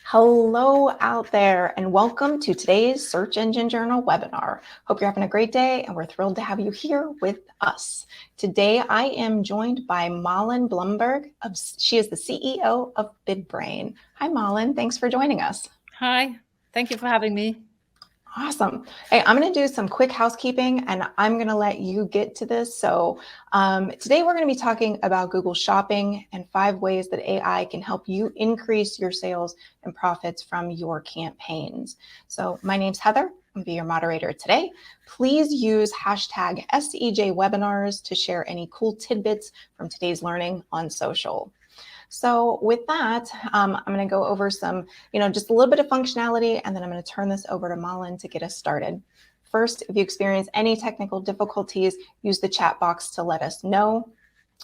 Hello out there and welcome to today's Search Engine Journal webinar. Hope you're having a great day and we're thrilled to have you here with us. Today I am joined by Malin Blumberg. She is the CEO of BidBrain. Hi Malin, thanks for joining us. Hi, thank you for having me. Awesome. Hey, I'm going to do some quick housekeeping and I'm going to let you get to this. So today we're going to be talking about Google Shopping and 5 ways that AI can help you increase your sales and profits from your campaigns. So my name's Heather. I'm going to be your moderator today. Please use hashtag SEJWebinars to share any cool tidbits from today's learning on social. So with that, I'm going to go over some, just a little bit of functionality, and then I'm going to turn this over to Malin to get us started. First, if you experience any technical difficulties, use the chat box to let us know.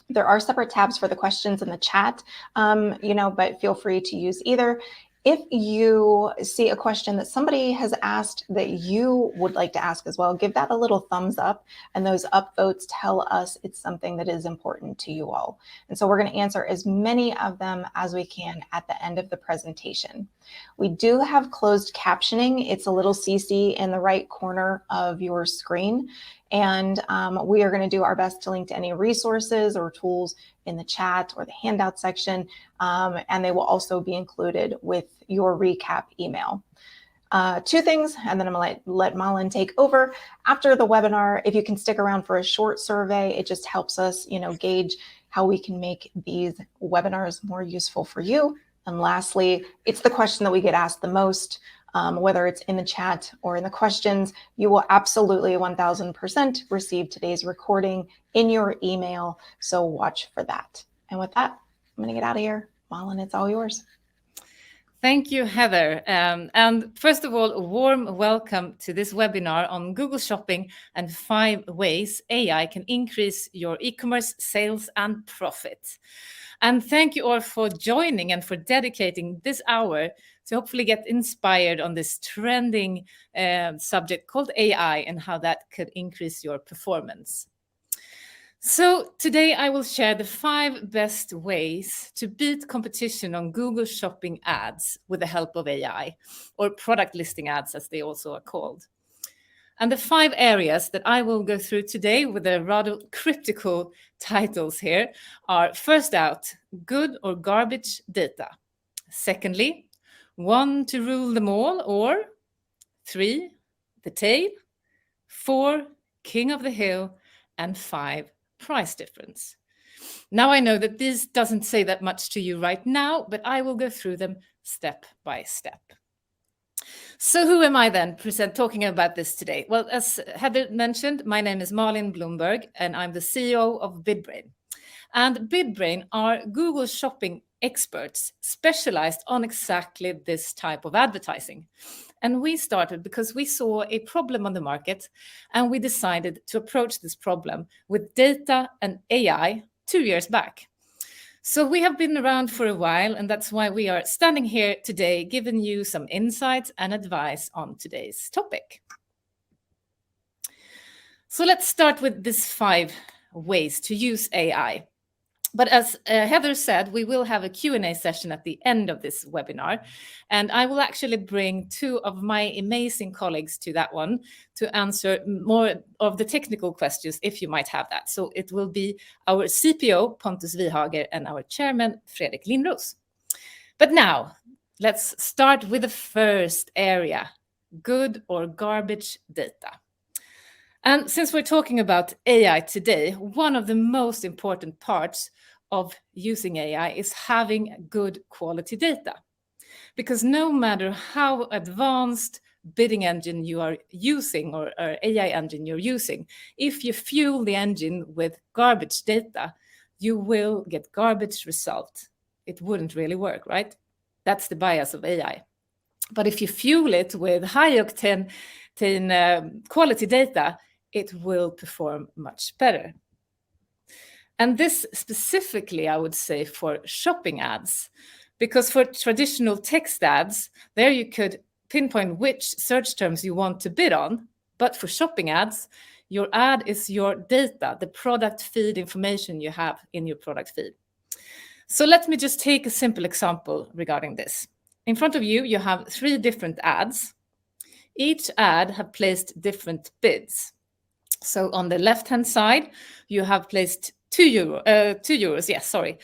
There are separate tabs for the questions in the chat, but feel free to use either. If you see a question that somebody has asked that you would like to ask as well, give that a little thumbs up, and those upvotes tell us it's something that is important to you all. And so we're going to answer as many of them as we can at the end of the presentation. We do have closed captioning. It's a little CC in the right corner of your screen. And we are going to do our best to link to any resources or tools in the chat or the handout section, and they will also be included with your recap email. 2 things, and then I'm going to let Malin take over. After the webinar, if you can stick around for a short survey, it just helps us, gauge how we can make these webinars more useful for you. And lastly, it's the question that we get asked the most. Whether it's in the chat or in the questions, you will absolutely 1000% receive today's recording in your email. So watch for that. And with that, I'm going to get out of here. Malin, it's all yours. Thank you, Heather. And first of all, a warm welcome to this webinar on Google Shopping and 5 ways AI can increase your e-commerce sales and profit. And thank you all for joining and for dedicating this hour to hopefully get inspired on this trending subject called AI and how that could increase your performance. So today I will share the 5 best ways to beat competition on Google Shopping ads with the help of AI, or product listing ads as they also are called. And the 5 areas that I will go through today with the rather cryptical titles here are: first out, good or garbage data. Secondly, 1 to rule them all, or 3, the tail, 4, king of the hill, and 5, price difference. Now I know that this doesn't say that much to you right now, but I will go through them step by step. So who am I then talking about this today? Well, as Heather mentioned, my name is Malin Blumberg and I'm the CEO of BidBrain. And BidBrain are Google Shopping experts specialized on exactly this type of advertising. And we started because we saw a problem on the market and we decided to approach this problem with data and AI 2 years back. So we have been around for a while, and that's why we are standing here today, giving you some insights and advice on today's topic. So let's start with these 5 ways to use AI. But as Heather said, we will have a Q&A session at the end of this webinar, and I will actually bring 2 of my amazing colleagues to that one to answer more of the technical questions if you might have that. So it will be our CPO, Pontus Wihager, and our chairman, Fredrik Lindros. But now, let's start with the first area, good or garbage data. And since we're talking about AI today, one of the most important parts of using AI is having good quality data. Because no matter how advanced bidding engine you are using or AI engine you're using, if you fuel the engine with garbage data, you will get garbage result. It wouldn't really work, right? That's the bias of AI. But if you fuel it with high octane quality data, it will perform much better. And this specifically, I would say, for shopping ads, because for traditional text ads, there you could pinpoint which search terms you want to bid on. But for shopping ads, your ad is your data, the product feed information you have in your product feed. So let me just take a simple example regarding this. in front of you, you have 3 different ads. Each ad have placed different bids. So on the left-hand side, you have placed €2, yes, sorry,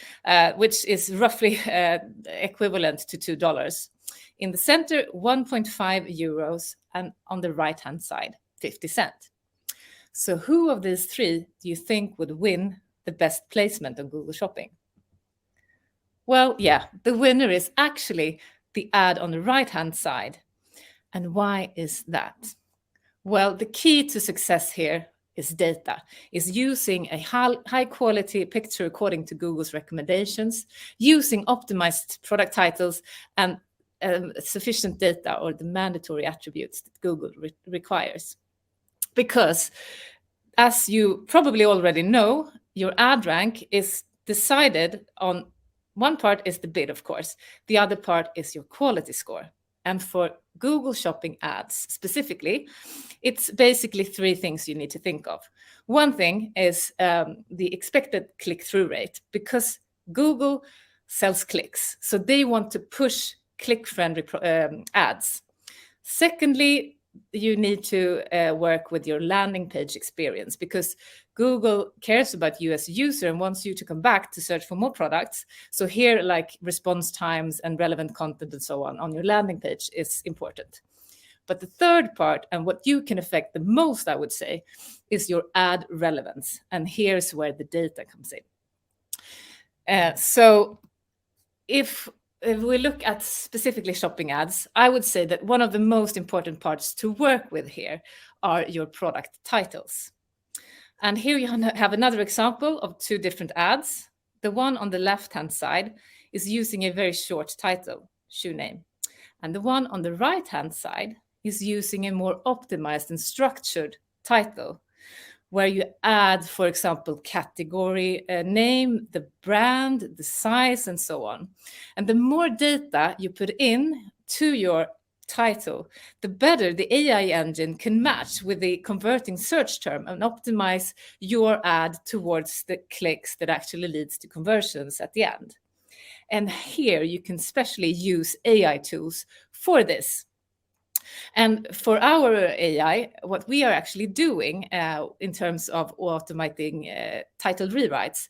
which is roughly equivalent to $2. In the center, 1.5 euros, and on the right-hand side, 50 cents. So who of these 3 do you think would win the best placement on Google Shopping? Well, yeah, the winner is actually the ad on the right-hand side. And why is that? Well, the key to success here is data, is using a high quality picture according to Google's recommendations, using optimized product titles, and sufficient data, or the mandatory attributes that Google requires. Because, as you probably already know, your ad rank is decided on, one part is the bid, of course. The other part is your quality score. And for Google Shopping ads specifically, it's basically 3 things you need to think of. One thing is the expected click-through rate, because Google sells clicks, so they want to push click-friendly ads. Secondly, you need to work with your landing page experience, because Google cares about you as a user and wants you to come back to search for more products. So here, like response times and relevant content and so on your landing page is important. But the third part, and what you can affect the most, I would say, is your ad relevance. And here's where the data comes in. So if we look at specifically shopping ads, I would say that one of the most important parts to work with here are your product titles. And here you have another example of 2 different ads. The one on the left-hand side is using a very short title, shoe name. And the one on the right-hand side is using a more optimized and structured title, where you add, for example, category name, the brand, the size, and so on. And the more data you put in to your title, the better the AI engine can match with the converting search term and optimize your ad towards the clicks that actually leads to conversions at the end. And here you can especially use AI tools for this. And for our AI, what we are actually doing in terms of automating title rewrites,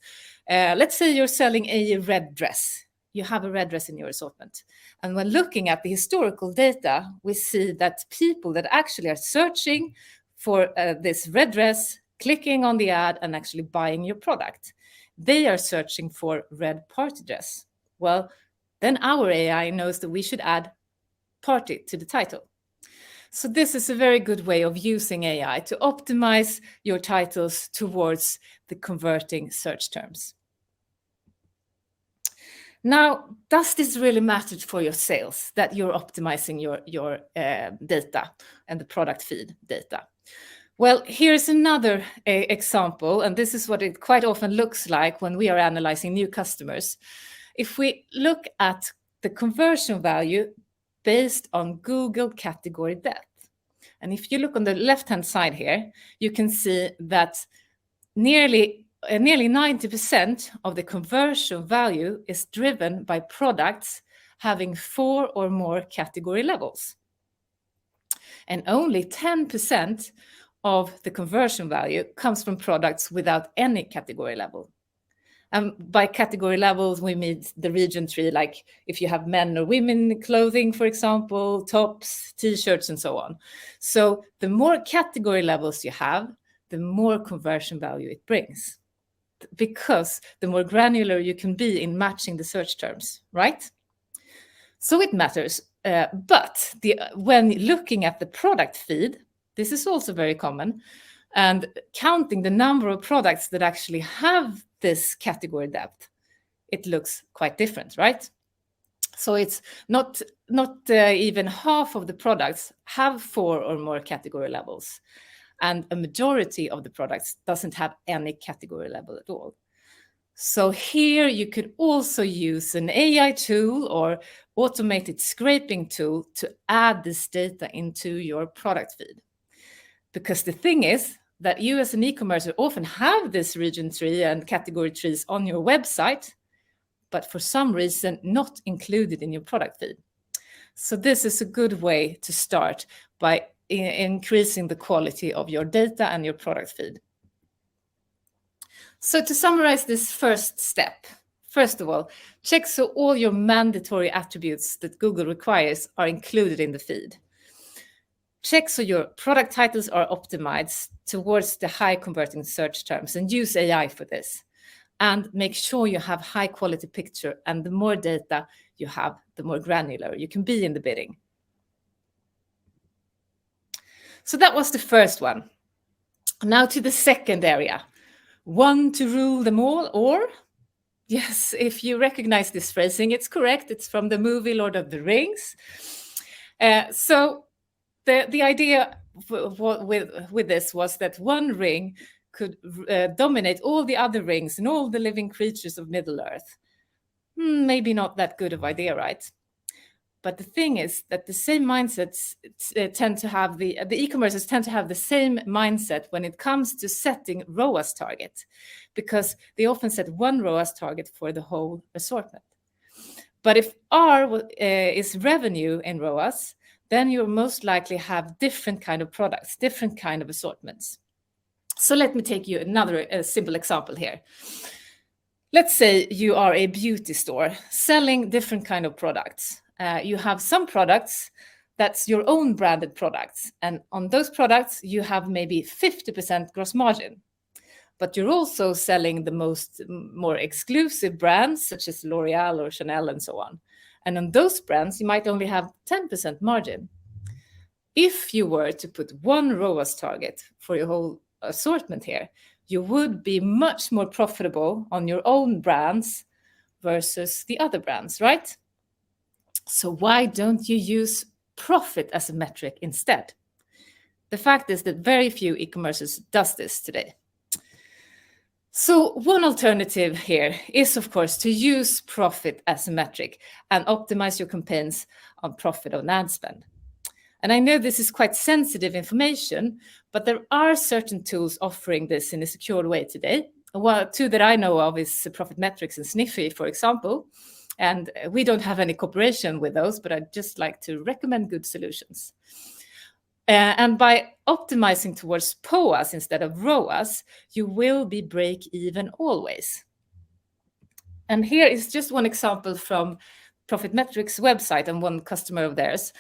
let's say you're selling a red dress. You have a red dress in your assortment. And when looking at the historical data, we see that people that actually are searching for this red dress, clicking on the ad and actually buying your product, they are searching for red party dress. Well, then our AI knows that we should add party to the title. So this is a very good way of using AI to optimize your titles towards the converting search terms. Now, does this really matter for your sales, that you're optimizing your data and the product feed data? Well, here's another example, and this is what it quite often looks like when we are analyzing new customers. If we look at the conversion value based on Google category depth, and if you look on the left-hand side here, you can see that nearly 90% of the conversion value is driven by products having 4 or more category levels. And only 10% of the conversion value comes from products without any category level. By category levels, we mean the region tree, like if you have men or women clothing, for example, tops, t-shirts, and so on. So the more category levels you have, the more conversion value it brings, because the more granular you can be in matching the search terms, right? So it matters. But when looking at the product feed, this is also very common, and counting the number of products that actually have this category depth, it looks quite different, right? So it's not even half of the products have 4 or more category levels, and a majority of the products doesn't have any category level at all. So here you could also use an AI tool or automated scraping tool to add this data into your product feed. Because the thing is that you as an e-commercer often have this region tree and category trees on your website, but for some reason not included in your product feed. So this is a good way to start by increasing the quality of your data and your product feed. So to summarize this first step, first of all, check so all your mandatory attributes that Google requires are included in the feed. Check so your product titles are optimized towards the high converting search terms and use AI for this. And make sure you have high quality picture, and the more data you have, the more granular you can be in the bidding. So that was the first one. Now to the second area. One to rule them all, or yes, if you recognize this phrasing, it's correct. It's from the movie Lord of the Rings. So the idea with this was that one ring could dominate all the other rings and all the living creatures of Middle-earth. Maybe not that good of idea, right? But the thing is that the same mindsets tend to have the e-commerces tend to have the same mindset when it comes to setting ROAS target, because they often set one ROAS target for the whole assortment. But if R is revenue in ROAS, then you'll most likely have different kind of products, different kind of assortments. So let me take you another simple example here. Let's say you are a beauty store selling different kind of products. You have some products that's your own branded products. And on those products, you have maybe 50% gross margin. But you're also selling the more exclusive brands, such as L'Oreal or Chanel and so on. And on those brands, you might only have 10% margin. If you were to put one ROAS target for your whole assortment here, you would be much more profitable on your own brands versus the other brands, right? So why don't you use profit as a metric instead? The fact is that very few e-commerces does this today. So one alternative here is, of course, to use profit as a metric and optimize your campaigns on profit on ad spend. And I know this is quite sensitive information, but there are certain tools offering this in a secure way today. Well, two that I know of is Profit Metrics and Sniffy, for example. And we don't have any cooperation with those, but I'd just like to recommend good solutions. And by optimizing towards POAS instead of ROAS, you will be break even always. And here is just one example from Profit Metrics website and one customer of theirs.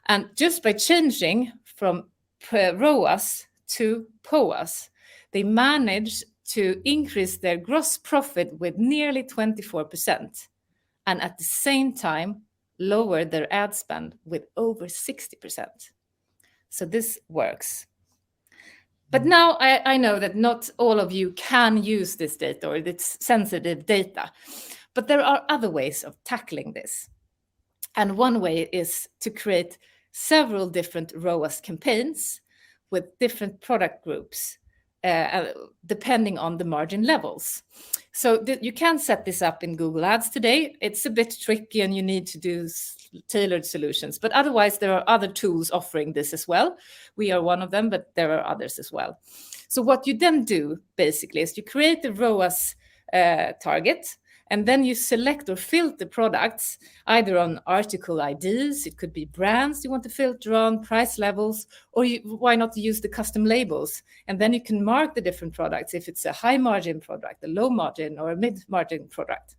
And just by changing from ROAS to POAS, they managed to increase their gross profit with nearly 24%. And at the same time, lower their ad spend with over 60%. So this works. But now I know that not all of you can use this data, or it's sensitive data, but there are other ways of tackling this. And one way is to create several different ROAS campaigns with different product groups, depending on the margin levels. So you can set this up in Google Ads today. It's a bit tricky and you need to do tailored solutions, but otherwise there are other tools offering this as well. We are one of them, but there are others as well. So what you then do basically is you create the ROAS target, and then you select or filter products either on article IDs, it could be brands you want to filter on, price levels, or why not use the custom labels? And then you can mark the different products if it's a high margin product, a low margin, or a mid margin product.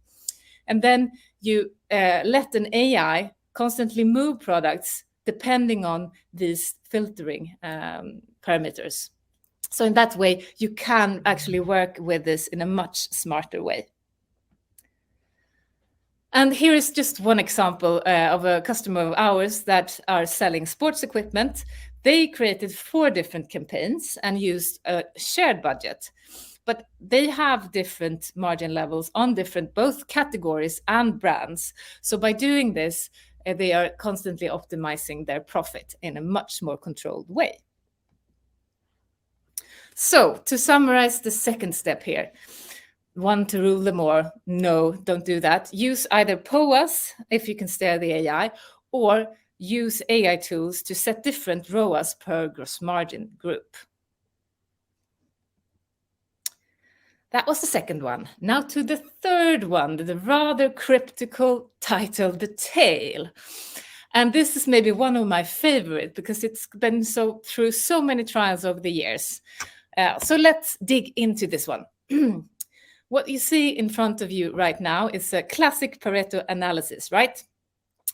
And then you let an AI constantly move products depending on these filtering parameters. So in that way, you can actually work with this in a much smarter way. And here is just one example of a customer of ours that are selling sports equipment. They created 4 different campaigns and used a shared budget, but they have different margin levels on different both categories and brands. So by doing this, they are constantly optimizing their profit in a much more controlled way. So to summarize the second step here, one to rule them all. No, don't do that. Use either POAS if you can steer the AI, or use AI tools to set different ROAS per gross margin group. That was the second one. Now to the third one, the rather cryptical title, the tail. And this is maybe one of my favorite because it's been through so many trials over the years. So let's dig into this one. What you see in front of you right now is a classic Pareto analysis, right?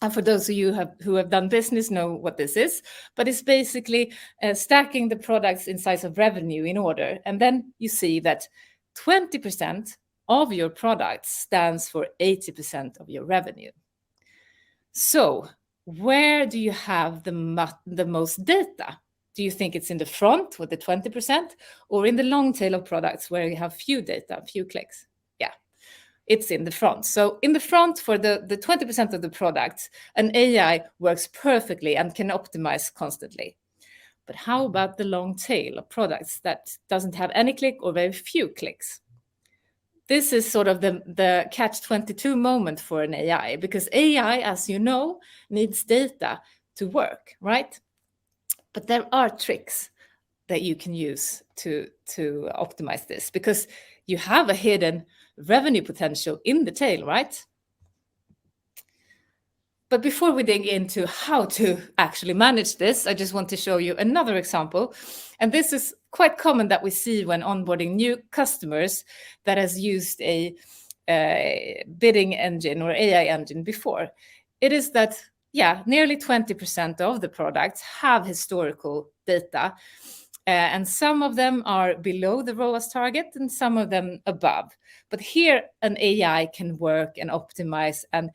And for those of you who have done business know what this is, but it's basically stacking the products in size of revenue in order. And then you see that 20% of your products stands for 80% of your revenue. So where do you have the most data? Do you think it's in the front with the 20% or in the long tail of products where you have few data, few clicks? Yeah, it's in the front. So in the front for the 20% of the products, an AI works perfectly and can optimize constantly. But how about the long tail of products that doesn't have any click or very few clicks? This is sort of the catch-22 moment for an AI, because AI, as you know, needs data to work, right? But there are tricks that you can use to optimize this, because you have a hidden revenue potential in the tail, right? But before we dig into how to actually manage this, I just want to show you another example. And this is quite common that we see when onboarding new customers that has used a bidding engine or AI engine before. It is that, yeah, nearly 20% of the products have historical data. And some of them are below the ROAS target and some of them above. But here an AI can work and optimize and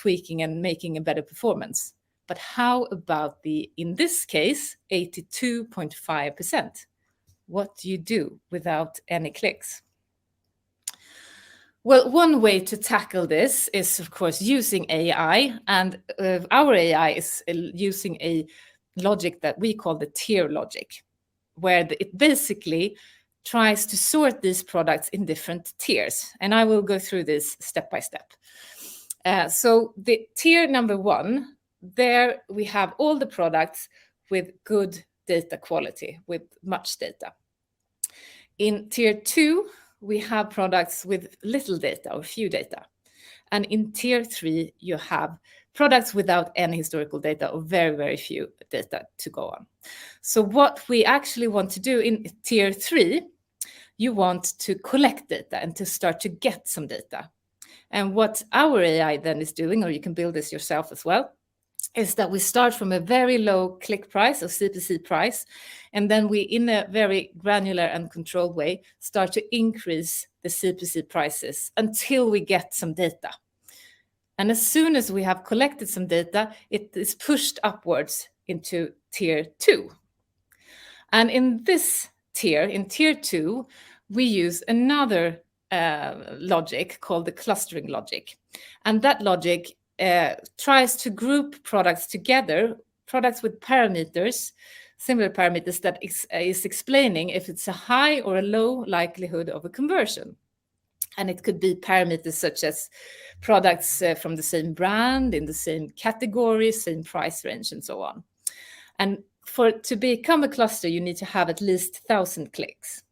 tweaking and making a better performance. But how about in this case, 82.5%? What do you do without any clicks? Well, one way to tackle this is, of course, using AI. And our AI is using a logic that we call the tier logic, where it basically tries to sort these products in different tiers. And I will go through this step by step. So the tier number 1, there we have all the products with good data quality, with much data. In tier 2, we have products with little data or few data. And in tier 3, you have products without any historical data or very, very few data to go on. So what we actually want to do in tier 3, you want to collect data and to start to get some data. And what our AI then is doing, or you can build this yourself as well, is that we start from a very low click price or CPC price, and then we, in a very granular and controlled way, start to increase the CPC prices until we get some data. And as soon as we have collected some data, it is pushed upwards into tier 2. And in this tier, in tier 2, we use another logic called the clustering logic. And that logic tries to group products together, products with parameters, similar parameters that is explaining if it's a high or a low likelihood of a conversion. And it could be parameters such as products from the same brand, in the same category, same price range, and so on. And to become a cluster, you need to have at least 1,000 clicks.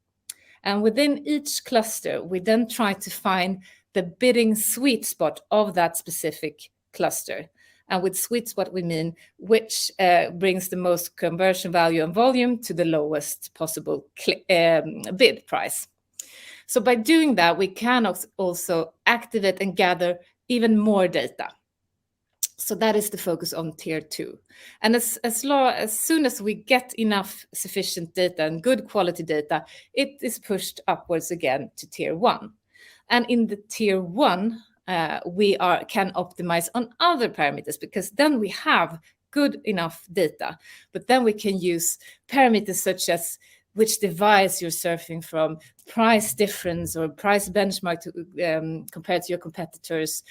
And within each cluster, we then try to find the bidding sweet spot of that specific cluster. And with sweet spot, we mean which brings the most conversion value and volume to the lowest possible bid price. So by doing that, we can also activate and gather even more data. So that is the focus on tier 2. And as soon as we get enough sufficient data and good quality data, it is pushed upwards again to tier 1. And in the tier 1, we can optimize on other parameters, because then we have good enough data. But then we can use parameters such as which device you're surfing from, price difference or price benchmark compared to your competitors,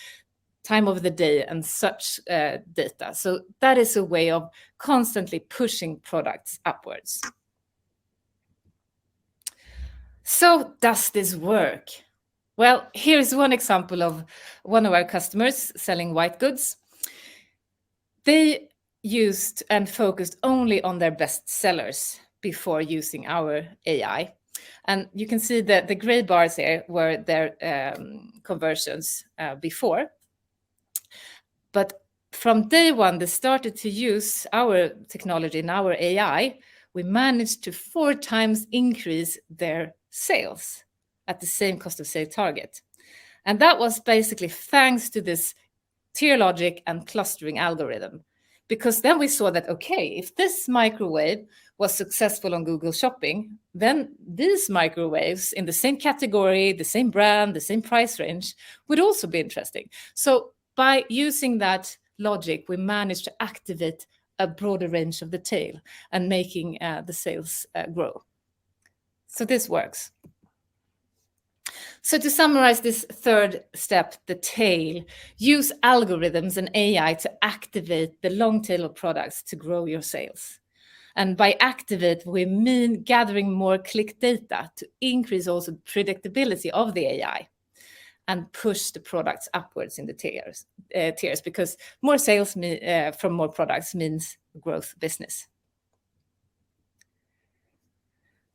time of the day, and such data. So that is a way of constantly pushing products upwards. So does this work? Well, here's one example of one of our customers selling white goods. They used and focused only on their best sellers before using our AI. And you can see that the gray bars here were their conversions before. But from day one, they started to use our technology and our AI, we managed to 4 times increase their sales at the same cost of sale target. And that was basically thanks to this tier logic and clustering algorithm. Because then we saw that, okay, if this microwave was successful on Google Shopping, then these microwaves in the same category, the same brand, the same price range would also be interesting. So by using that logic, we managed to activate a broader range of the tail and making the sales grow. So this works. So to summarize this third step, the tail, use algorithms and AI to activate the long tail of products to grow your sales. And by activate, we mean gathering more click data to increase also predictability of the AI and push the products upwards in the tiers because more sales from more products means growth business.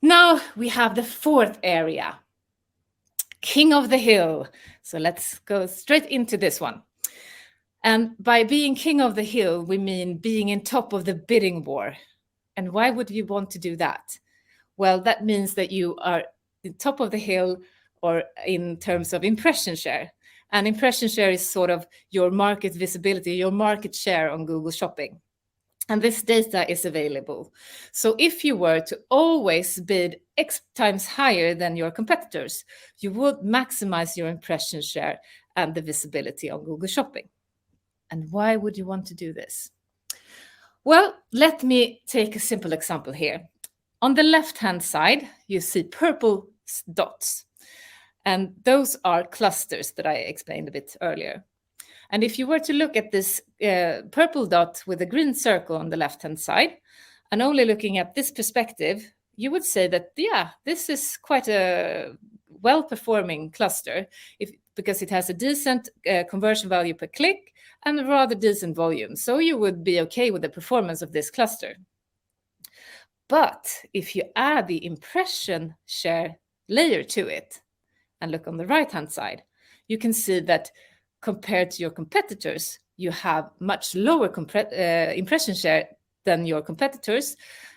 Now we have the fourth area, King of the Hill. So let's go straight into this one. And by being king of the hill, we mean being in top of the bidding war. And why would you want to do that? Well, that means that you are in top of the hill or in terms of impression share. And impression share is sort of your market visibility, your market share on Google Shopping. And this data is available. So if you were to always bid X times higher than your competitors, you would maximize your impression share and the visibility on Google Shopping. And why would you want to do this? Well, let me take a simple example here. On the left-hand side, you see purple dots. And those are clusters that I explained a bit earlier. And if you were to look at this purple dot with a green circle on the left-hand side, and only looking at this perspective, you would say that, yeah, this is quite a well-performing cluster because it has a decent conversion value per click and a rather decent volume. So you would be okay with the performance of this cluster. But if you add the impression share layer to it and look on the right-hand side, you can see that compared to your competitors, you have much lower impression share than your competitors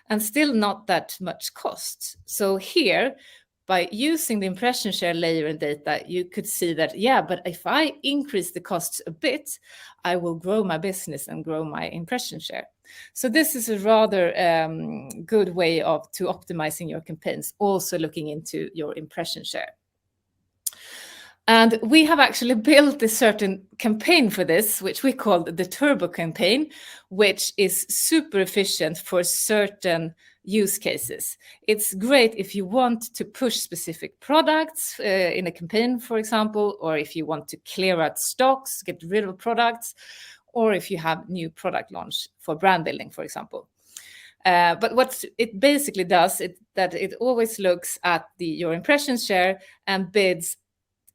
and still not that much cost. So here, by using the impression share layer and data, you could see that, yeah, but if I increase the costs a bit, I will grow my business and grow my impression share. So this is a rather good way to optimizing your campaigns, also looking into your impression share. And we have actually built a certain campaign for this, which we call the Turbo campaign, which is super efficient for certain use cases. It's great if you want to push specific products in a campaign, for example, or if you want to clear out stocks, get rid of products, or if you have new product launch for brand building, for example. But what it basically does is that it always looks at your impression share and bids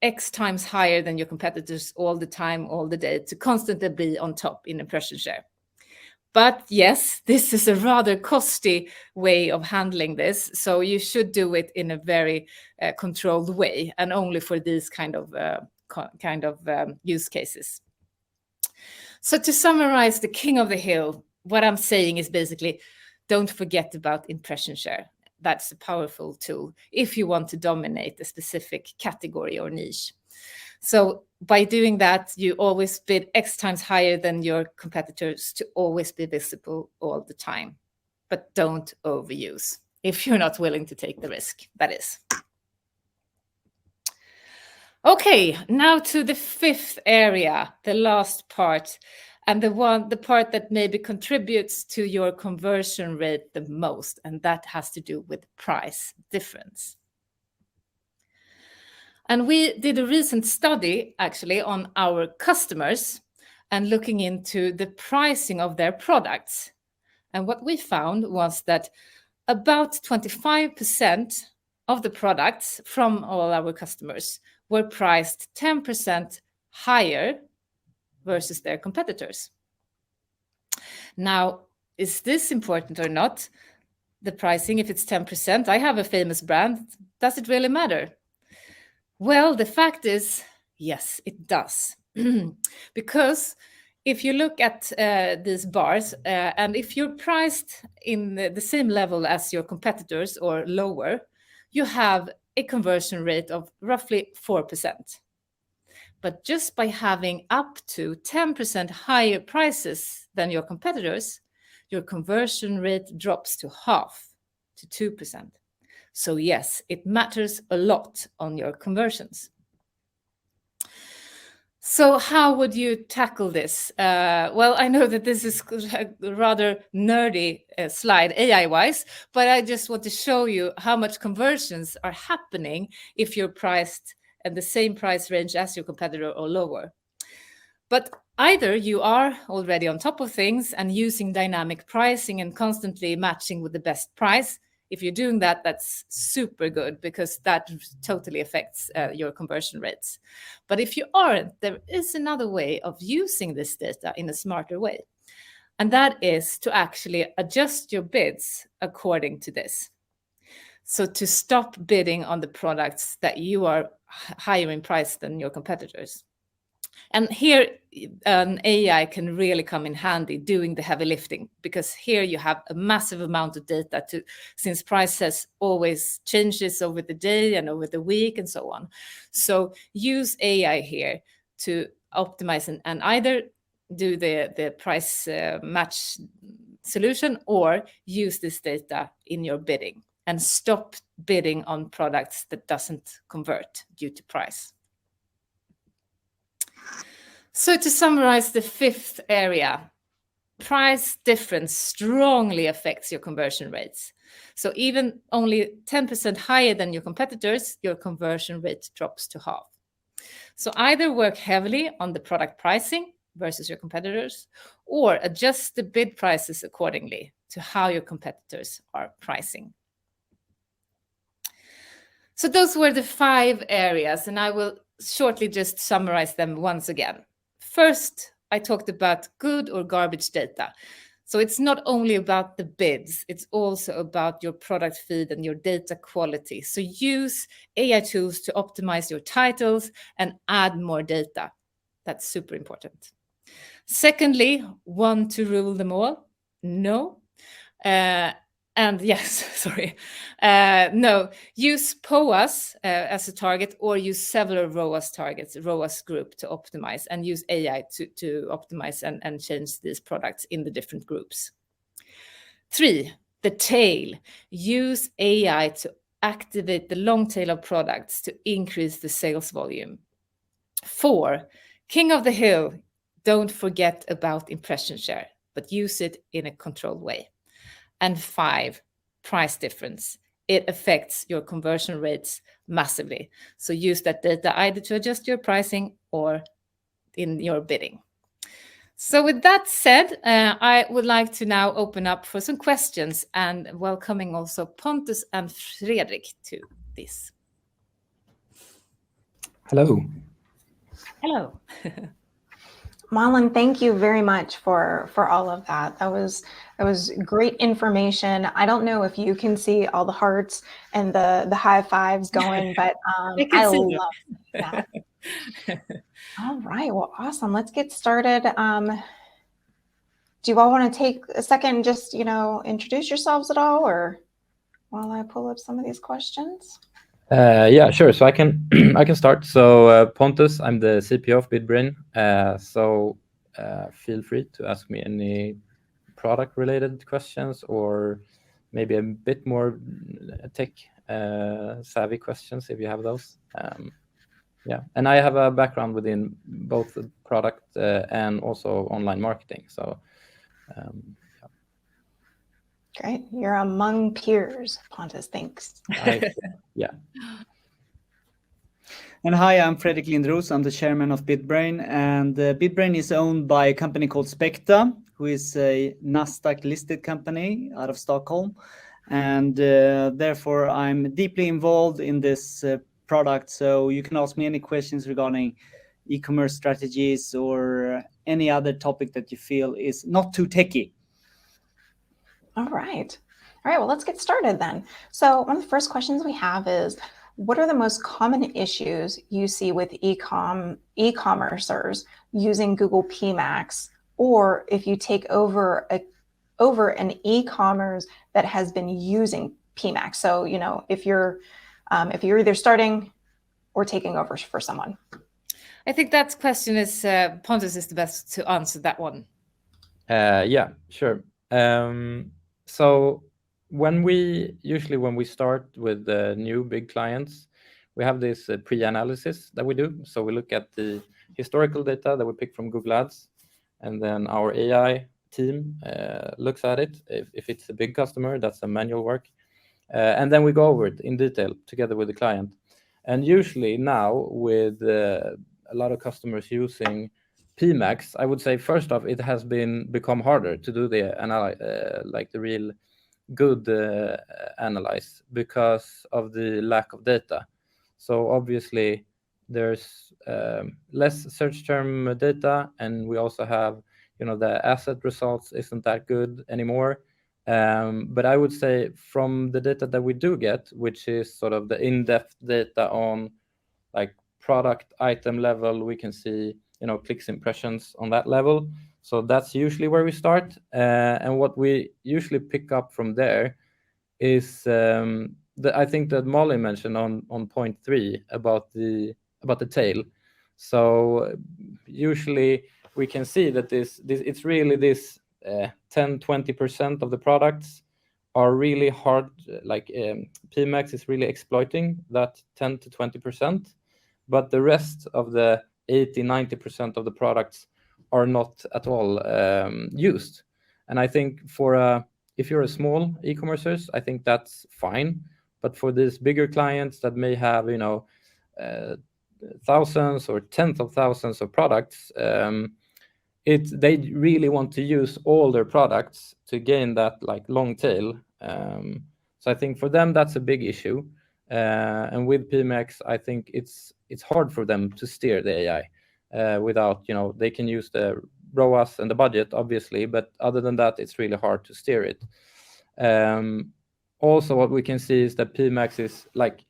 X times higher than your competitors all the time, all the day, to constantly be on top in impression share. But yes, this is a rather costly way of handling this. So you should do it in a very controlled way and only for these kind of use cases. So to summarize the king of the hill, what I'm saying is basically, don't forget about impression share. That's a powerful tool if you want to dominate a specific category or niche. So by doing that, you always bid X times higher than your competitors to always be visible all the time. But don't overuse if you're not willing to take the risk, that is. Okay, now to the fifth area, the last part, and the part that maybe contributes to your conversion rate the most, and that has to do with price difference. And we did a recent study actually on our customers and looking into the pricing of their products. And what we found was that about 25% of the products from all our customers were priced 10% higher versus their competitors. Now, is this important or not? The pricing, if it's 10%, I have a famous brand. Does it really matter? Well, the fact is, yes, it does. Because if you look at these bars, and if you're priced in the same level as your competitors or lower, you have a conversion rate of roughly 4%. But just by having up to 10% higher prices than your competitors, your conversion rate drops to half, to 2%. So yes, it matters a lot on your conversions. So how would you tackle this? Well, I know that this is a rather nerdy slide AI-wise, but I just want to show you how much conversions are happening if you're priced at the same price range as your competitor or lower. But either you are already on top of things and using dynamic pricing and constantly matching with the best price. If you're doing that, that's super good because that totally affects your conversion rates. But if you aren't, there is another way of using this data in a smarter way. And that is to actually adjust your bids according to this. So to stop bidding on the products that you are higher in price than your competitors. And here, an AI can really come in handy doing the heavy lifting, because here you have a massive amount of data since prices always changes over the day and over the week and so on. So use AI here to optimize and either do the price match solution or use this data in your bidding and stop bidding on products that doesn't convert due to price. So to summarize the fifth area, price difference strongly affects your conversion rates. So even only 10% higher than your competitors, your conversion rate drops to half. So either work heavily on the product pricing versus your competitors, or adjust the bid prices accordingly to how your competitors are pricing. So those were the 5 areas, and I will shortly just summarize them once again. First, I talked about good or garbage data. So it's not only about the bids, it's also about your product feed and your data quality. So use AI tools to optimize your titles and add more data. That's super important. Secondly, want to rule them all? No. And yes, sorry. No, use POAS as a target, or use several ROAS targets, ROAS group to optimize, and use AI to optimize and change these products in the different groups. 3, the tail. Use AI to activate the long tail of products to increase the sales volume. 4, king of the hill. Don't forget about impression share, but use it in a controlled way. And 5, price difference. It affects your conversion rates massively. So use that data either to adjust your pricing or in your bidding. So with that said, I would like to now open up for some questions, and welcoming also Pontus and Fredrik to this. Hello. Hello. Malin, thank you very much for all of that. That was great information. I don't know if you can see all the hearts and the high fives going, but I love that. All right, well, awesome. Let's get started. Do you all want to take a second and just, introduce yourselves at all, or while I pull up some of these questions? Yeah, sure. So I can I can start. So Pontus, I'm the CPO of BidBrain. So feel free to ask me any product-related questions, or maybe a bit more tech savvy questions if you have those. Yeah, and I have a background within both the product and also online marketing. So yeah. Great. You're among peers, Pontus. Thanks. Yeah. And hi, I'm Fredrik Lindros. I'm the chairman of BidBrain, and BidBrain is owned by a company called Specta, who is a Nasdaq-listed company out of Stockholm, and therefore I'm deeply involved in this product. So you can ask me any questions regarding e-commerce strategies or any other topic that you feel is not too techy. All right. Well, let's get started then. So one of the first questions we have is, what are the most common issues you see with e-commercers using Google PMax or if you take over an e-commerce that has been using PMAX. So, if you're either starting or taking over for someone. I think that question is Pontus is the best to answer that one. Yeah, sure. So when we start with new big clients, we have this pre-analysis that we do. So we look at the historical data that we pick from Google Ads, and then our AI team looks at it. If it's a big customer, that's a manual work. And then we go over it in detail together with the client. And usually now with a lot of customers using PMax, I would say first off, it has become harder to do the real good analyze because of the lack of data. So obviously there's less search term data, and we also have, the asset results isn't that good anymore. But I would say from the data that we do get, which is sort of the in-depth data on like product item level, we can see, clicks, impressions on that level. So that's usually where we start. And what we usually pick up from there is I think that Molly mentioned on point 3 about the tail. So usually we can see that this it's really this 10-20% of the products are really hard, like PMax is really exploiting that 10 to 20%, but the rest of the 80-90% of the products are not at all used. And I think if you're a small e-commerce, I think that's fine. But for these bigger clients that may have, thousands or tens of thousands of products, they really want to use all their products to gain that like long tail. So I think for them that's a big issue. And with PMax, I think it's hard for them to steer the AI without, they can use the ROAS and the budget, obviously, but other than that, it's really hard to steer it. Also, what we can see is that PMax is like,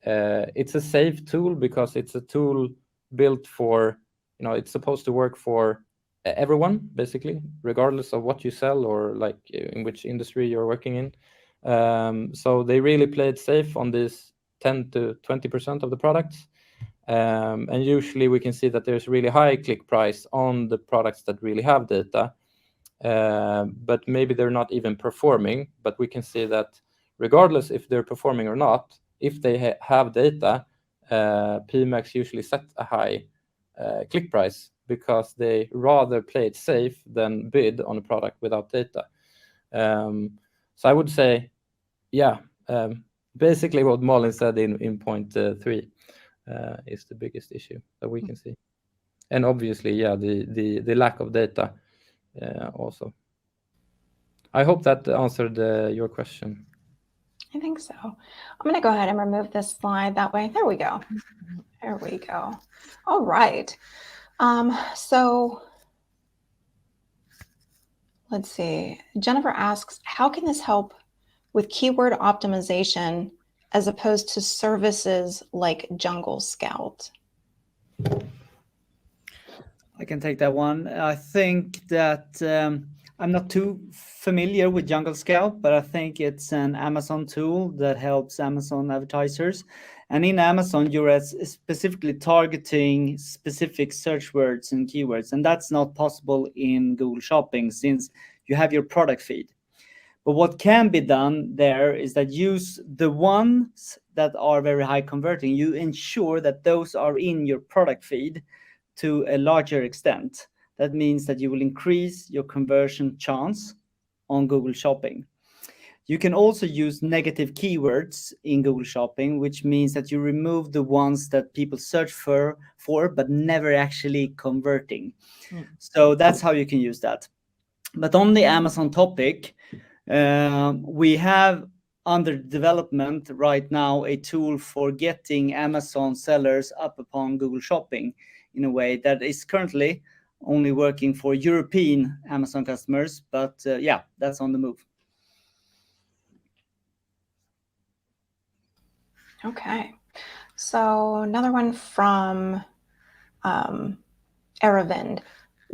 it's a safe tool because it's a tool built for, it's supposed to work for everyone, basically, regardless of what you sell or like in which industry you're working in. So they really play it safe on this 10 to 20% of the products. And usually we can see that there's really high click price on the products that really have data, but maybe they're not even performing. But we can see that regardless if they're performing or not, if they have data, PMax usually set a high click price because they rather play it safe than bid on a product without data. So I would say, yeah, basically what Malin said in point 3 is the biggest issue that we can see. And obviously, yeah, the lack of data also. I hope that answered your question. I think so. I'm going to go ahead and remove this slide that way. There we go. There we go. All right. So let's see. Jennifer asks, how can this help with keyword optimization as opposed to services like Jungle Scout? I can take that one. I think that I'm not too familiar with Jungle Scout, but I think it's an Amazon tool that helps Amazon advertisers. And in Amazon, you're specifically targeting specific search words and keywords. And that's not possible in Google Shopping since you have your product feed. But what can be done there is that use the ones that are very high converting. You ensure that those are in your product feed to a larger extent. That means that you will increase your conversion chance on Google Shopping. You can also use negative keywords in Google Shopping, which means that you remove the ones that people search for but never actually converting. So that's how you can use that. But on the Amazon topic, we have under development right now a tool for getting Amazon sellers up upon Google Shopping in a way that is currently only working for European Amazon customers, but yeah, that's on the move. Okay, so another one from Aravind.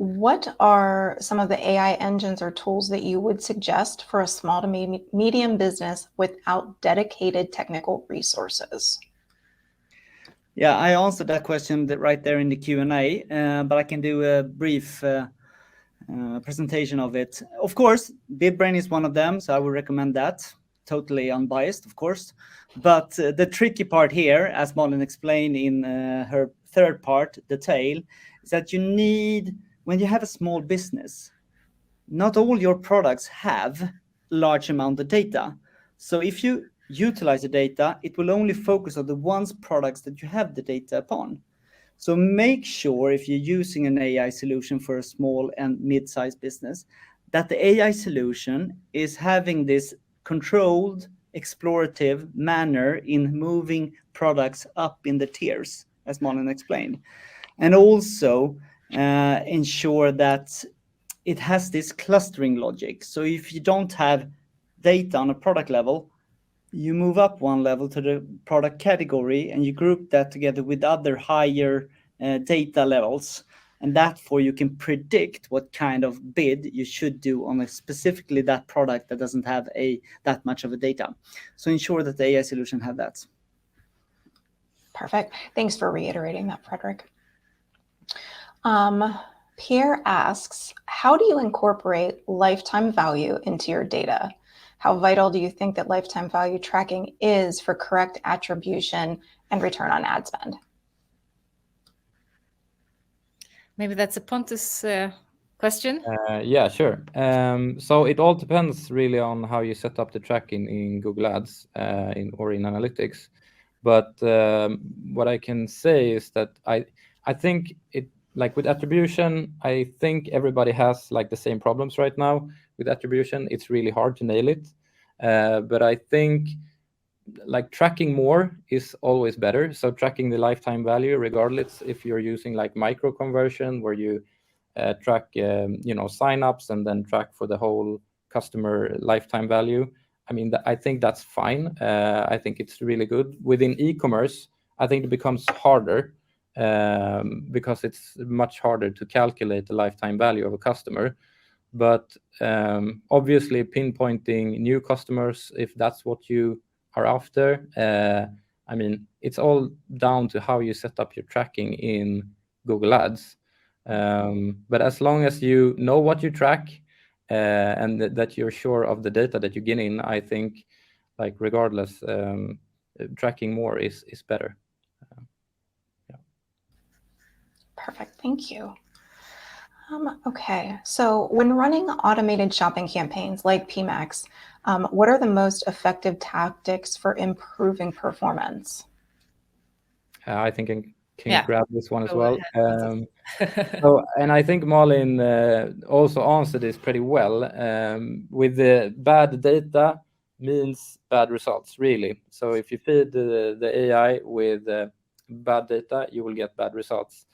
what are some of the AI engines or tools that you would suggest for a small to medium business without dedicated technical resources? Yeah, I answered that question right there in the Q&A, but I can do a brief presentation of it. Of course, BidBrain is one of them, so I would recommend that. Totally unbiased, of course. But the tricky part here, as Malin explained in her third part, the tail, is that you need, when you have a small business, not all your products have large amount of data. So if you utilize the data, it will only focus on the ones products that you have the data upon. So make sure if you're using an AI solution for a small and mid-sized business, that the AI solution is having this controlled, explorative manner in moving products up in the tiers, as Malin explained. And also ensure that it has this clustering logic. So if you don't have data on a product level, you move up one level to the product category and you group that together with other higher data levels. And therefore you can predict what kind of bid you should do on specifically that product that doesn't have that much of a data. So ensure that the AI solution have that. Perfect. Thanks for reiterating that, Frederick. Pierre asks, how do you incorporate lifetime value into your data? How vital do you think that lifetime value tracking is for correct attribution and return on ad spend? Maybe that's a Pontus question. Yeah, sure. So it all depends really on how you set up the tracking in Google Ads or in analytics. But what I can say is that I think it, like with attribution, I think everybody has like the same problems right now with attribution. It's really hard to nail it. But I think like tracking more is always better. So tracking the lifetime value, regardless if you're using like micro conversion where you track signups and then track for the whole customer lifetime value. I mean, I think that's fine. I think it's really good. Within e-commerce, I think it becomes harder because it's much harder to calculate the lifetime value of a customer. But obviously pinpointing new customers, if that's what you are after, I mean, it's all down to how you set up your tracking in Google Ads. But as long as you know what you track and that you're sure of the data that you get in, I think, like regardless, tracking more is better. Yeah. Perfect. Thank you. Okay, so when running automated shopping campaigns like PMax, what are the most effective tactics for improving performance? I think I can grab this one as well. And I think Malin also answered this pretty well. With the bad data means bad results, really. So if you feed the AI with bad data, you will get bad results.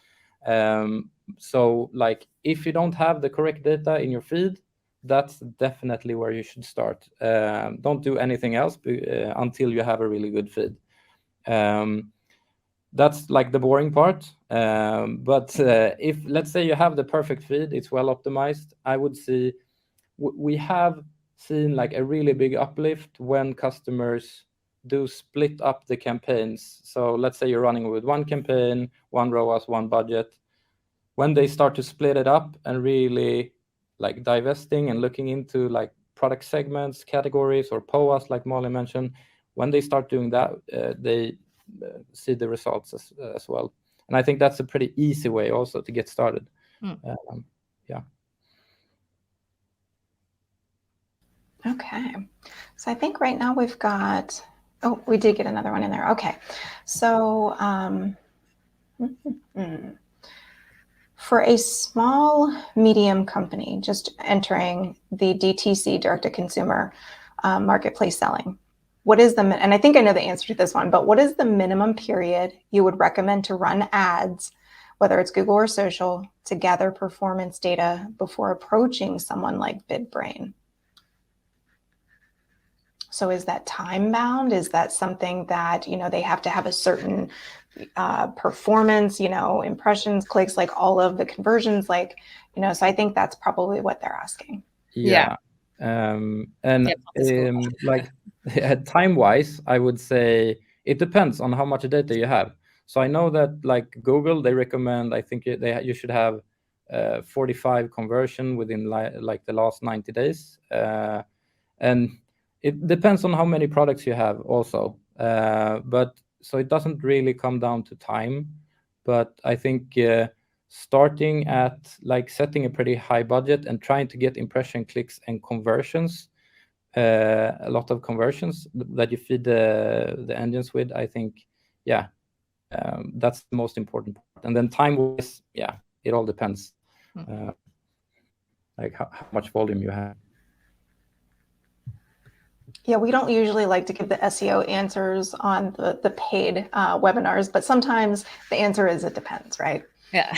So like if you don't have the correct data in your feed, that's definitely where you should start. Don't do anything else until you have a really good feed. That's like the boring part. But if let's say you have the perfect feed, it's well optimized, I would say we have seen like a really big uplift when customers do split up the campaigns. So let's say you're running with one campaign, one ROAS, one budget. When they start to split it up and really like divesting and looking into like product segments, categories, or POAS, like Molly mentioned, when they start doing that, they see the results as well. And I think that's a pretty easy way also to get started. Yeah. Okay, so I think right now we've got, oh, we did get another one in there. Okay, so for a small, medium company just entering the DTC, direct-to-consumer marketplace selling, what is and I think I know the answer to this one, but what is the minimum period you would recommend to run ads, whether it's Google or social, to gather performance data before approaching someone like BidBrain? So is that time bound? Is that something that, they have to have a certain performance, impressions, clicks, like all of the conversions, like, so I think that's probably what they're asking. Yeah. And that's cool. like time-wise, I would say it depends on how much data you have. So I know that like Google, they recommend, I think you should have 45 conversion within like the last 90 days. And it depends on how many products you have also. But so it doesn't really come down to time. But I think starting at like setting a pretty high budget and trying to get impression clicks and conversions, a lot of conversions that you feed the engines with, I think, that's the most important part. And then time-wise, it all depends, like how much volume you have. Yeah, we don't usually like to give the SEO answers on the paid webinars, but sometimes the answer is it depends, right? Yeah.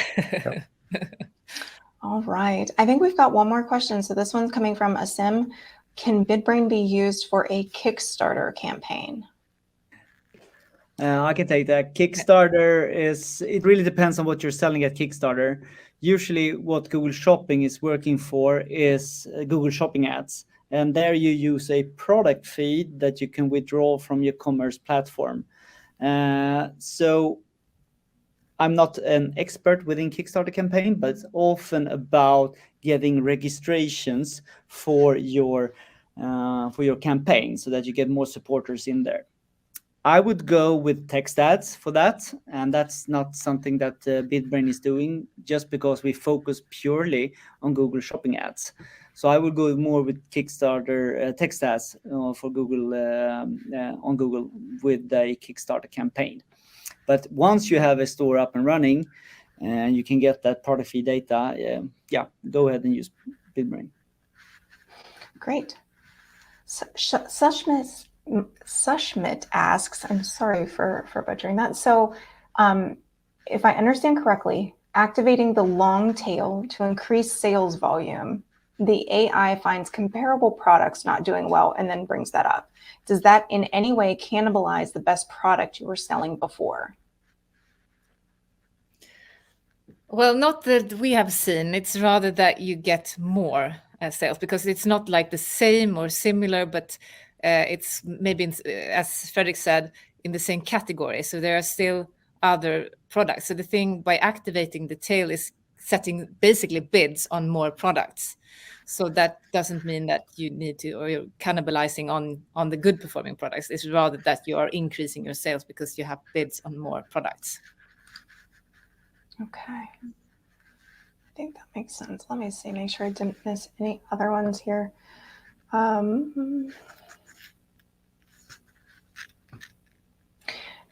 All right. I think we've got one more question. So this one's coming from Asim. Can BidBrain be used for a Kickstarter campaign? I can take that. Kickstarter it really depends on what you're selling at Kickstarter. Usually what Google Shopping is working for is Google Shopping ads. And there you use a product feed that you can withdraw from your commerce platform. So I'm not an expert within Kickstarter campaign, but it's often about getting registrations for your campaign so that you get more supporters in there. I would go with text ads for that, and that's not something that BidBrain is doing just because we focus purely on Google Shopping ads. So I would go more with Kickstarter text ads for Google on Google with a Kickstarter campaign. But once you have a store up and running and you can get that product feed data, go ahead and use BidBrain. Great. Sushmit asks, I'm sorry for butchering that. So if I understand correctly, activating the long tail to increase sales volume, the AI finds comparable products not doing well and then brings that up. Does that in any way cannibalize the best product you were selling before? Well, not that we have seen. It's rather that you get more sales because it's not like the same or similar, but it's maybe, as Fredrik said, in the same category. So there are still other products. So the thing by activating the tail is setting basically bids on more products. So that doesn't mean that you need to, or you're cannibalizing on the good performing products. It's rather that you are increasing your sales because you have bids on more products. Okay. I think that makes sense. Let me see, make sure I didn't miss any other ones here.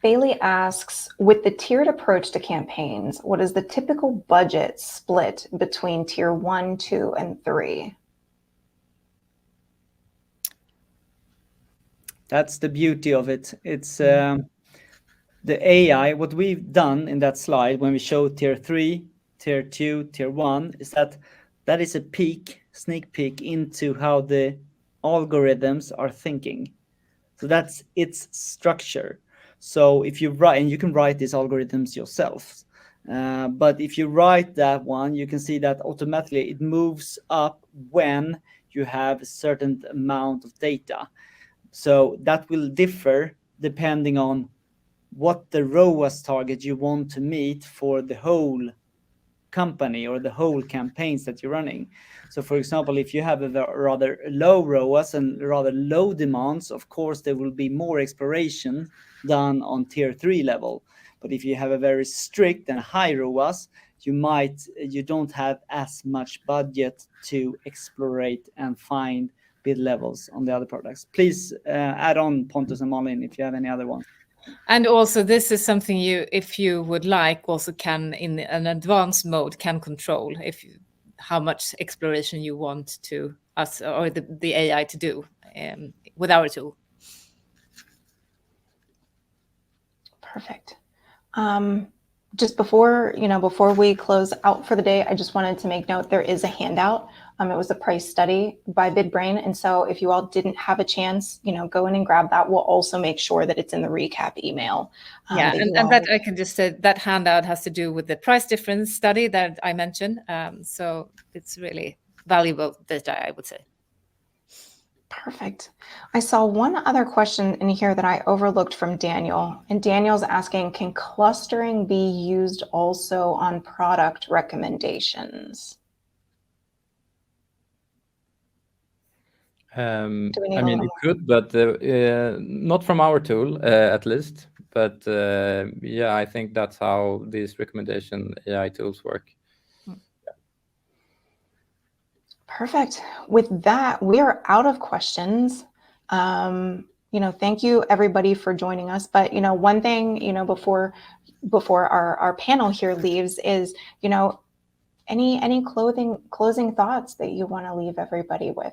Bailey asks, with the tiered approach to campaigns, what is the typical budget split between tier 1, 2, and 3? That's the beauty of it. It's the AI. What we've done in that slide when we show tier 3, tier 2, tier 1 is that is a sneak peek into how the algorithms are thinking. So that's its structure. So if you write, and you can write these algorithms yourself, but if you write that one, you can see that automatically it moves up when you have a certain amount of data. So that will differ depending on what the ROAS target you want to meet for the whole company or the whole campaigns that you're running. So for example, if you have a rather low ROAS and rather low demands, of course, there will be more exploration done on tier 3 level. But if you have a very strict and high ROAS, you don't have as much budget to explorate and find bid levels on the other products. Please add on, Pontus and Malin, if you have any other ones. And also, this is something you, if you would like, also can, in an advanced mode, can control how much exploration you want to us or the AI to do with our tool. Perfect. Just before we close out for the day, I just wanted to make note there is a handout It was a price study by BidBrain. And so if you all didn't have a chance, go in and grab that. We'll also make sure that it's in the recap email. Yeah, and that I can just say that handout has to do with the price difference study that I mentioned. So it's really valuable data, I would say. Perfect. I saw one other question in here that I overlooked from Daniel. And Daniel's asking, can clustering be used also on product recommendations? I mean, it could, but not from our tool, at least. But yeah, I think that's how these recommendation AI tools work. Perfect. With that, we are out of questions. Thank you everybody for joining us. But one thing, before our panel here leaves is, any closing thoughts that you want to leave everybody with?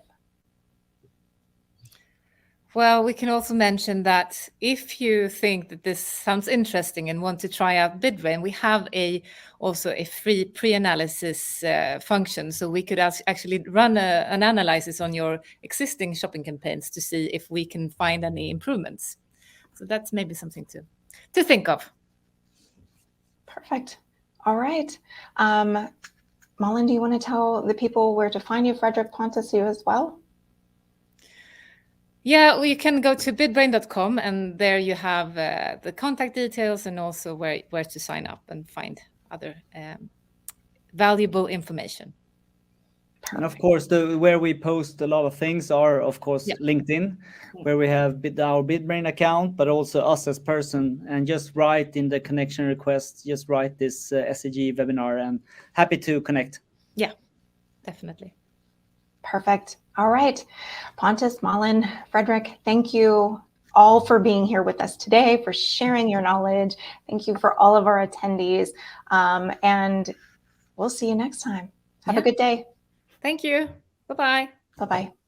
Well, we can also mention that if you think that this sounds interesting and want to try out BidBrain, we have also a free pre-analysis function. So we could actually run an analysis on your existing shopping campaigns to see if we can find any improvements. So that's maybe something to think of. Perfect. All right. Malin, do you want to tell the people where to find you? Fredrik, Pontus, you as well? Yeah, we can go to bidbrain.com, and there you have the contact details and also where to sign up and find other valuable information. Perfect. And of course, where we post a lot of things are, of course, LinkedIn, where we have our BidBrain account, but also us as person. And just write in the connection request, just write this SEG webinar, and happy to connect. Yeah, definitely. Perfect. All right. Pontus, Malin, Fredrik, thank you all for being here with us today, for sharing your knowledge. Thank you for all of our attendees. And we'll see you next time. Have a good day. Thank you. Bye-bye. Bye-bye.